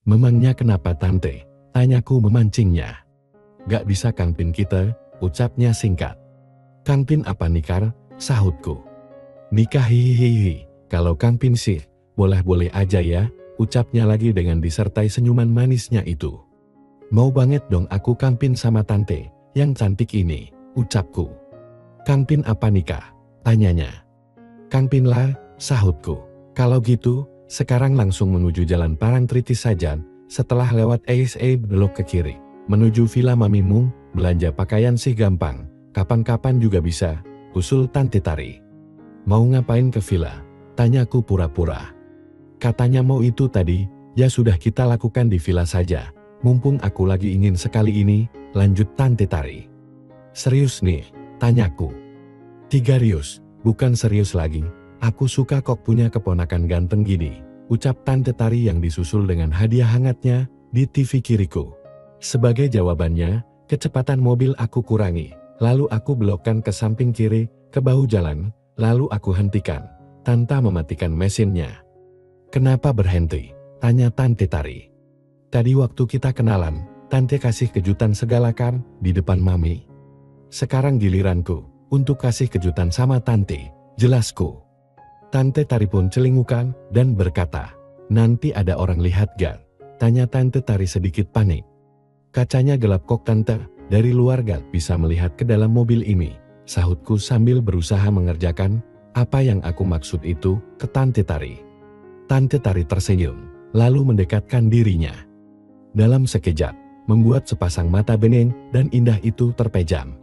Memangnya kenapa tante? Tanyaku memancingnya. Gak bisa Kang Pin kita, ucapnya singkat. Kang Pin apa nikah? Sahutku. Nikah hihihi, kalau Kang Pin sih, boleh-boleh aja ya, ucapnya lagi dengan disertai senyuman manisnya itu. Mau banget dong aku Kang Pin sama tante, yang cantik ini, ucapku. Kang Pin apa nikah? Tanyanya. Kang Pin lah, sahutku. Kalau gitu, sekarang langsung menuju Jalan Parangtritis saja, setelah lewat ASA belok ke kiri, menuju villa mamimu, belanja pakaian sih gampang, kapan-kapan juga bisa, usul Tante Tari. Mau ngapain ke villa? Tanyaku pura-pura. Katanya mau itu tadi, ya sudah kita lakukan di villa saja, mumpung aku lagi ingin sekali ini, lanjut Tante Tari. Serius nih? Tanyaku. Tigarius, bukan serius lagi. Aku suka kok punya keponakan ganteng gini, ucap Tante Tari yang disusul dengan hadiah hangatnya di TV kiriku. Sebagai jawabannya, kecepatan mobil aku kurangi, lalu aku belokkan ke samping kiri, ke bahu jalan, lalu aku hentikan, tanpa mematikan mesinnya. Kenapa berhenti? Tanya Tante Tari. Tadi waktu kita kenalan, Tante kasih kejutan segala kan di depan Mami. Sekarang giliranku untuk kasih kejutan sama Tante, jelasku. Tante Tari pun celingukan dan berkata, nanti ada orang lihat gak? Tanya Tante Tari sedikit panik. Kacanya gelap kok Tante, dari luar gak bisa melihat ke dalam mobil ini, sahutku sambil berusaha mengerjakan apa yang aku maksud itu ke Tante Tari. Tante Tari tersenyum, lalu mendekatkan dirinya. Dalam sekejap, membuat sepasang mata bening dan indah itu terpejam.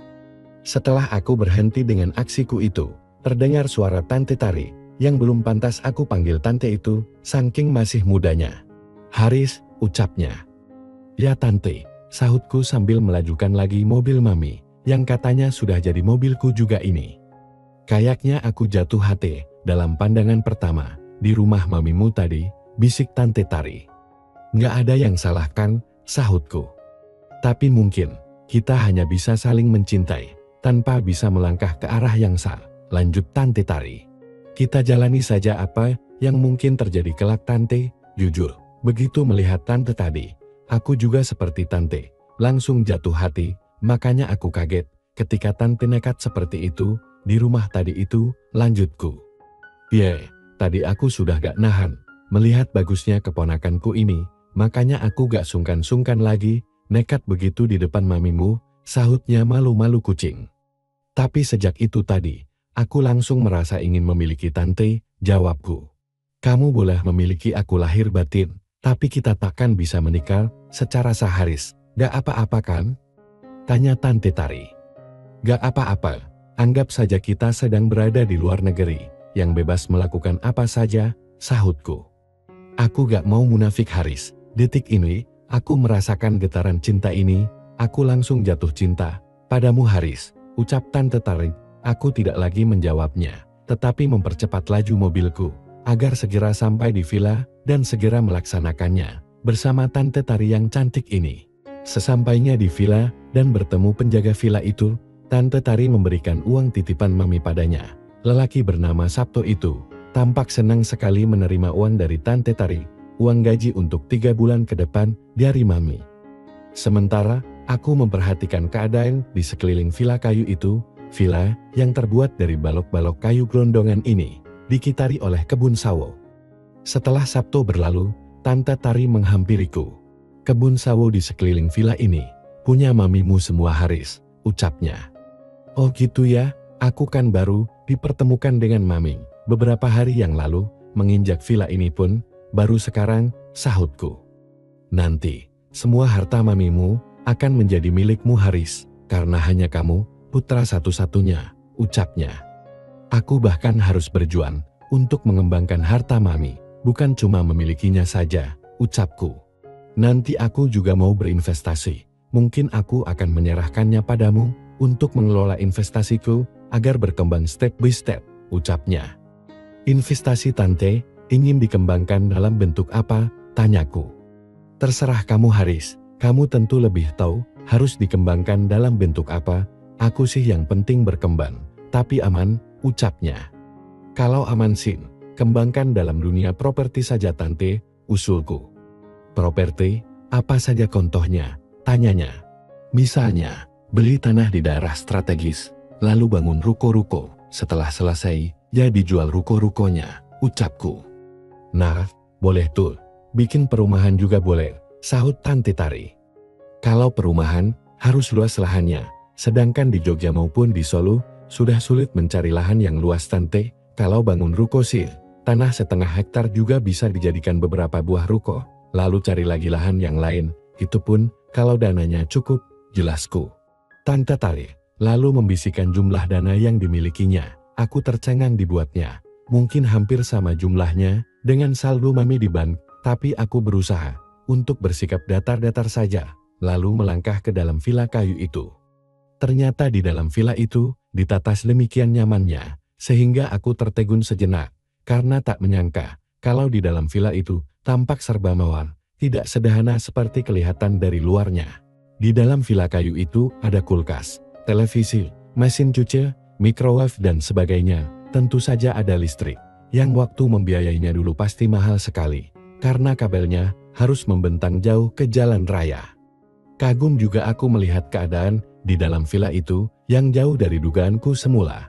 Setelah aku berhenti dengan aksiku itu, terdengar suara Tante Tari, yang belum pantas aku panggil tante itu, saking masih mudanya. Haris, ucapnya. Ya tante, sahutku sambil melajukan lagi mobil Mami, yang katanya sudah jadi mobilku juga ini. Kayaknya aku jatuh hati, dalam pandangan pertama, di rumah Mamimu tadi, bisik Tante Tari. Nggak ada yang salah kan, sahutku. Tapi mungkin, kita hanya bisa saling mencintai, tanpa bisa melangkah ke arah yang sah, lanjut Tante Tari. Kita jalani saja apa yang mungkin terjadi kelak tante, jujur. Begitu melihat tante tadi, aku juga seperti tante, langsung jatuh hati, makanya aku kaget ketika tante nekat seperti itu, di rumah tadi itu, lanjutku. Tadi aku sudah gak nahan, melihat bagusnya keponakanku ini, makanya aku gak sungkan-sungkan lagi, nekat begitu di depan Mamimu, sahutnya malu-malu kucing. Tapi sejak itu tadi, aku langsung merasa ingin memiliki tante, jawabku. Kamu boleh memiliki aku lahir batin, tapi kita takkan bisa menikah secara sah Haris, gak apa-apa kan? Tanya Tante Tari. Gak apa-apa, anggap saja kita sedang berada di luar negeri, yang bebas melakukan apa saja, sahutku. Aku gak mau munafik Haris, detik ini, aku merasakan getaran cinta ini, aku langsung jatuh cinta, padamu Haris, ucap Tante Tari. Aku tidak lagi menjawabnya, tetapi mempercepat laju mobilku, agar segera sampai di villa dan segera melaksanakannya, bersama Tante Tari yang cantik ini. Sesampainya di villa dan bertemu penjaga villa itu, Tante Tari memberikan uang titipan Mami padanya. Lelaki bernama Sabto itu, tampak senang sekali menerima uang dari Tante Tari, uang gaji untuk 3 bulan ke depan dari Mami. Sementara, aku memperhatikan keadaan di sekeliling villa kayu itu. Villa yang terbuat dari balok-balok kayu gelondongan ini, dikitari oleh kebun sawo. Setelah Sabtu berlalu, Tante Tari menghampiriku. Kebun sawo di sekeliling villa ini, punya Mamimu semua Haris, ucapnya. Oh gitu ya, aku kan baru dipertemukan dengan Mami, beberapa hari yang lalu, menginjak villa ini pun, baru sekarang, sahutku. Nanti, semua harta Mamimu akan menjadi milikmu Haris, karena hanya kamu, putra satu-satunya, ucapnya. Aku bahkan harus berjuang untuk mengembangkan harta Mami, bukan cuma memilikinya saja, ucapku. Nanti aku juga mau berinvestasi, mungkin aku akan menyerahkannya padamu untuk mengelola investasiku agar berkembang step by step, ucapnya. Investasi tante, ingin dikembangkan dalam bentuk apa, tanyaku. Terserah kamu Haris, kamu tentu lebih tahu harus dikembangkan dalam bentuk apa. Aku sih yang penting berkembang, tapi aman, ucapnya. Kalau aman sin, kembangkan dalam dunia properti saja tante, usulku. Properti, apa saja contohnya? Tanyanya. Misalnya, beli tanah di daerah strategis, lalu bangun ruko-ruko. Setelah selesai, jadi jual ruko-rukonya, ucapku. Nah, boleh tuh. Bikin perumahan juga boleh, sahut Tante Tari. Kalau perumahan, harus luas lahannya. Sedangkan di Jogja maupun di Solo, sudah sulit mencari lahan yang luas Tante. Kalau bangun ruko sih, tanah setengah hektar juga bisa dijadikan beberapa buah ruko. Lalu cari lagi lahan yang lain, itu pun kalau dananya cukup, jelasku. Tante Tari lalu membisikkan jumlah dana yang dimilikinya. Aku tercengang dibuatnya. Mungkin hampir sama jumlahnya dengan saldo mami di bank, tapi aku berusaha untuk bersikap datar-datar saja, lalu melangkah ke dalam villa kayu itu. Ternyata di dalam villa itu ditata sedemikian nyamannya, sehingga aku tertegun sejenak, karena tak menyangka kalau di dalam villa itu tampak serba mewah, tidak sederhana seperti kelihatan dari luarnya. Di dalam villa kayu itu ada kulkas, televisi, mesin cuci, microwave dan sebagainya. Tentu saja ada listrik, yang waktu membiayainya dulu pasti mahal sekali, karena kabelnya harus membentang jauh ke jalan raya. Kagum juga aku melihat keadaan di dalam villa itu yang jauh dari dugaanku semula.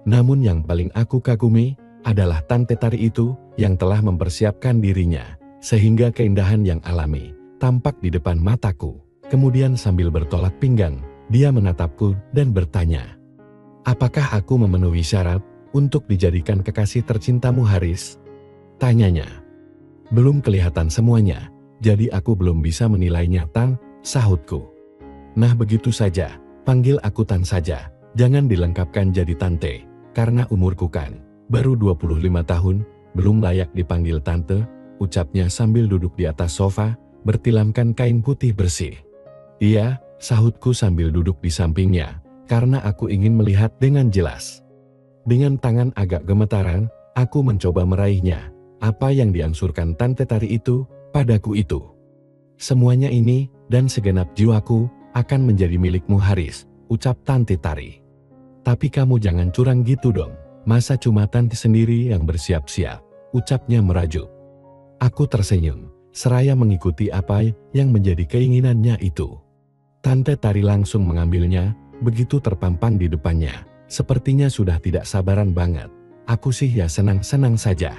Namun yang paling aku kagumi adalah Tante Tari itu yang telah mempersiapkan dirinya, sehingga keindahan yang alami tampak di depan mataku. Kemudian sambil bertolak pinggang, dia menatapku dan bertanya, "Apakah aku memenuhi syarat untuk dijadikan kekasih tercintamu Haris?" Tanyanya. Belum kelihatan semuanya, jadi aku belum bisa menilainya Tan, sahutku. Nah begitu saja, panggil aku Tan saja, jangan dilengkapkan jadi Tante, karena umurku kan baru 25 tahun, belum layak dipanggil Tante, ucapnya sambil duduk di atas sofa, bertilamkan kain putih bersih. Iya, sahutku sambil duduk di sampingnya, karena aku ingin melihat dengan jelas. Dengan tangan agak gemetaran, aku mencoba meraihnya. Apa yang diangsurkan Tante Tari itu, padaku itu. Semuanya ini, dan segenap jiwaku, akan menjadi milikmu Haris, ucap Tante Tari. Tapi kamu jangan curang gitu dong, masa cuma Tante sendiri yang bersiap-siap, ucapnya merajuk. Aku tersenyum, seraya mengikuti apa yang menjadi keinginannya itu. Tante Tari langsung mengambilnya, begitu terpampang di depannya. Sepertinya sudah tidak sabaran banget. Aku sih ya senang-senang saja.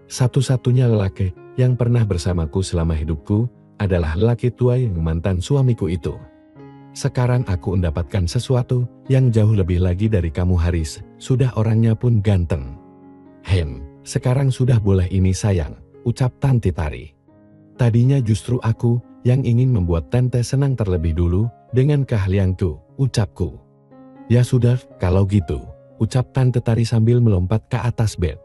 Satu-satunya lelaki yang pernah bersamaku selama hidupku adalah lelaki tua yang mantan suamiku itu. Sekarang aku mendapatkan sesuatu yang jauh lebih lagi dari kamu Haris. Sudah orangnya pun ganteng. Sekarang sudah boleh ini sayang, ucap Tante Tari. Tadinya justru aku yang ingin membuat Tante senang terlebih dulu dengan keahlianku, ucapku. Ya sudah, kalau gitu, ucap Tante Tari sambil melompat ke atas bed.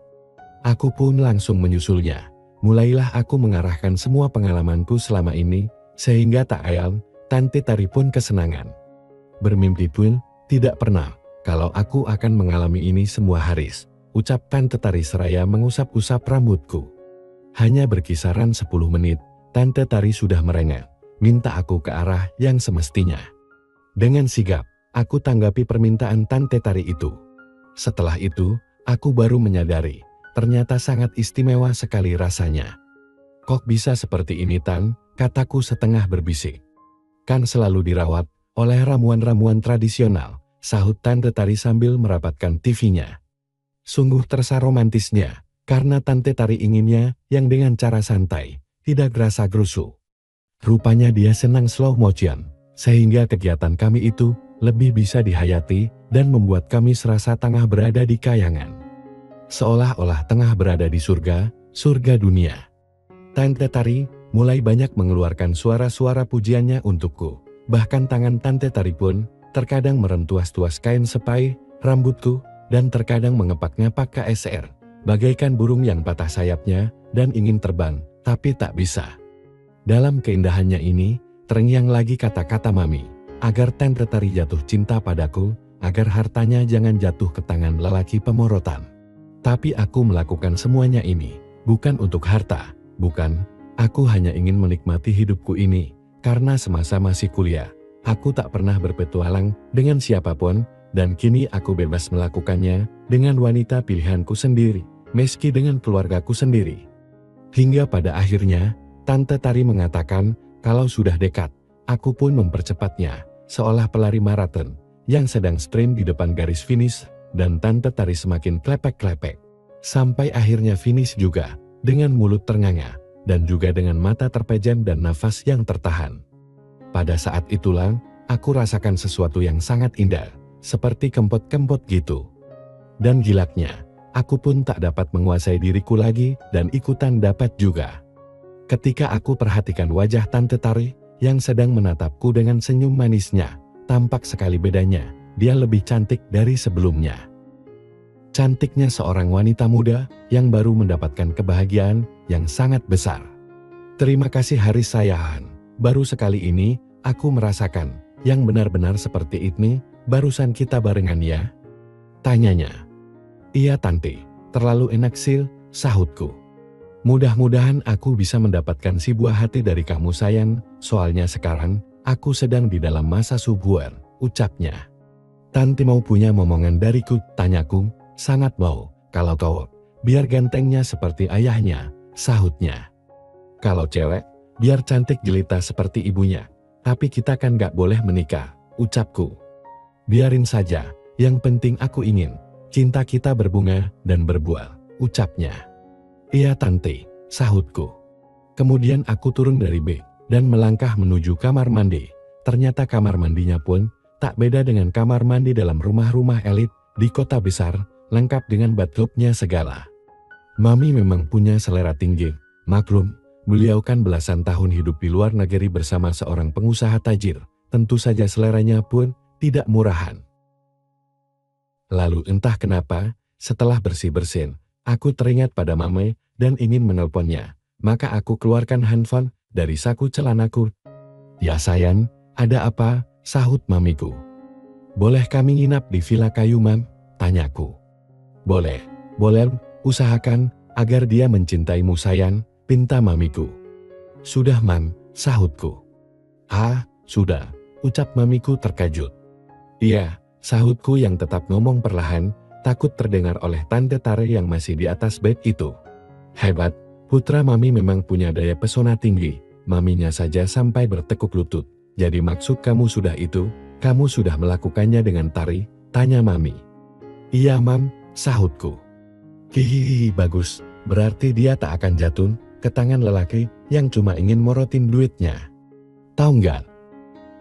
Aku pun langsung menyusulnya. Mulailah aku mengarahkan semua pengalamanku selama ini, sehingga tak ayal, Tante Tari pun kesenangan. Bermimpi pun, tidak pernah, kalau aku akan mengalami ini semua Haris, ucap Tante Tari seraya mengusap-usap rambutku. Hanya berkisaran 10 menit, Tante Tari sudah merengek, minta aku ke arah yang semestinya. Dengan sigap, aku tanggapi permintaan Tante Tari itu. Setelah itu, aku baru menyadari, ternyata sangat istimewa sekali rasanya. Kok bisa seperti ini Tan, kataku setengah berbisik. Kan selalu dirawat oleh ramuan-ramuan tradisional, sahut Tante Tari sambil merapatkan TV-nya. Sungguh terasa romantisnya, karena Tante Tari inginnya yang dengan cara santai, tidak gerasa gerusu. Rupanya dia senang slow motion, sehingga kegiatan kami itu lebih bisa dihayati dan membuat kami serasa tengah berada di kayangan. Seolah-olah tengah berada di surga dunia. Tante Tari mulai banyak mengeluarkan suara-suara pujiannya untukku. Bahkan tangan Tante Tari pun terkadang merentuas-tuas kain sepai, rambutku, dan terkadang mengepak-ngepak KSR, bagaikan burung yang patah sayapnya dan ingin terbang, tapi tak bisa. Dalam keindahannya ini, terngiang lagi kata-kata Mami, agar Tante Tari jatuh cinta padaku, agar hartanya jangan jatuh ke tangan lelaki pemorotan. Tapi aku melakukan semuanya ini, bukan untuk harta, bukan, aku hanya ingin menikmati hidupku ini, karena semasa masih kuliah, aku tak pernah berpetualang dengan siapapun, dan kini aku bebas melakukannya dengan wanita pilihanku sendiri, meski dengan keluargaku sendiri. Hingga pada akhirnya, Tante Tari mengatakan kalau sudah dekat, aku pun mempercepatnya, seolah pelari maraton yang sedang sprint di depan garis finish, dan Tante Tari semakin klepek-klepek. Sampai akhirnya finish juga, dengan mulut ternganga, dan juga dengan mata terpejam dan nafas yang tertahan. Pada saat itulah, aku rasakan sesuatu yang sangat indah, seperti kempot-kempot gitu. Dan gilaknya, aku pun tak dapat menguasai diriku lagi dan ikutan dapat juga. Ketika aku perhatikan wajah Tante Tari yang sedang menatapku dengan senyum manisnya, tampak sekali bedanya, dia lebih cantik dari sebelumnya. Cantiknya seorang wanita muda yang baru mendapatkan kebahagiaan yang sangat besar. Terima kasih Haris sayang, baru sekali ini aku merasakan yang benar-benar seperti ini, barusan kita barengan ya? Tanyanya. Iya Tante, terlalu enak sil, sahutku. Mudah-mudahan aku bisa mendapatkan si buah hati dari kamu sayang, soalnya sekarang aku sedang di dalam masa subur, ucapnya. Tante mau punya momongan dariku, tanyaku. Sangat mau, kalau cowok, biar gantengnya seperti ayahnya, sahutnya. Kalau cewek, biar cantik jelita seperti ibunya, tapi kita kan gak boleh menikah, ucapku. Biarin saja, yang penting aku ingin, cinta kita berbunga dan berbuah, ucapnya. Iya Tante, sahutku. Kemudian aku turun dari bed dan melangkah menuju kamar mandi. Ternyata kamar mandinya pun tak beda dengan kamar mandi dalam rumah-rumah elit di kota besar, lengkap dengan bathtubnya segala. Mami memang punya selera tinggi, maklum, beliau kan belasan tahun hidup di luar negeri bersama seorang pengusaha tajir, tentu saja seleranya pun tidak murahan. Lalu entah kenapa, setelah bersih-bersih, aku teringat pada Mami dan ingin menelponnya, maka aku keluarkan handphone dari saku celanaku. Ya sayang, ada apa? Sahut mamiku. Boleh kami nginap di Villa Kayu Mam? Tanyaku. Boleh, usahakan agar dia mencintaimu sayang, pinta mamiku. Sudah Mam, sahutku. Ah, sudah, ucap mamiku terkejut. Iya, sahutku yang tetap ngomong perlahan, takut terdengar oleh Tante Tari yang masih di atas bed itu. Hebat, putra mami memang punya daya pesona tinggi, maminya saja sampai bertekuk lutut. Jadi maksud kamu sudah itu, kamu sudah melakukannya dengan Tari? Tanya mami. Iya Mam, sahutku. Hihihi bagus, berarti dia tak akan jatuh ke tangan lelaki yang cuma ingin morotin duitnya. Tahu nggak?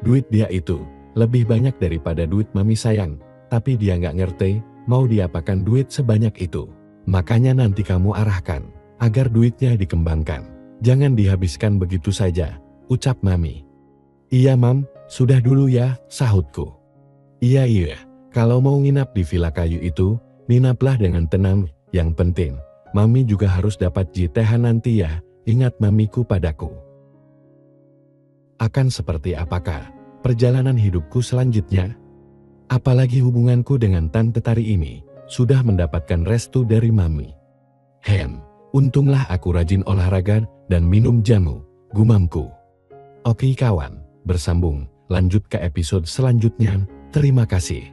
Duit dia itu lebih banyak daripada duit mami sayang, tapi dia nggak ngerti mau diapakan duit sebanyak itu. Makanya nanti kamu arahkan agar duitnya dikembangkan. Jangan dihabiskan begitu saja, ucap mami. Iya Mam, sudah dulu ya, sahutku. Iya, kalau mau nginap di Villa Kayu itu, nginaplah dengan tenang, yang penting, mami juga harus dapat jitehan nanti ya, ingat mamiku padaku. Akan seperti apakah perjalanan hidupku selanjutnya? Apalagi hubunganku dengan Tante Tari ini, sudah mendapatkan restu dari mami. Untunglah aku rajin olahraga dan minum jamu, gumamku. Oke kawan, bersambung, lanjut ke episode selanjutnya, terima kasih.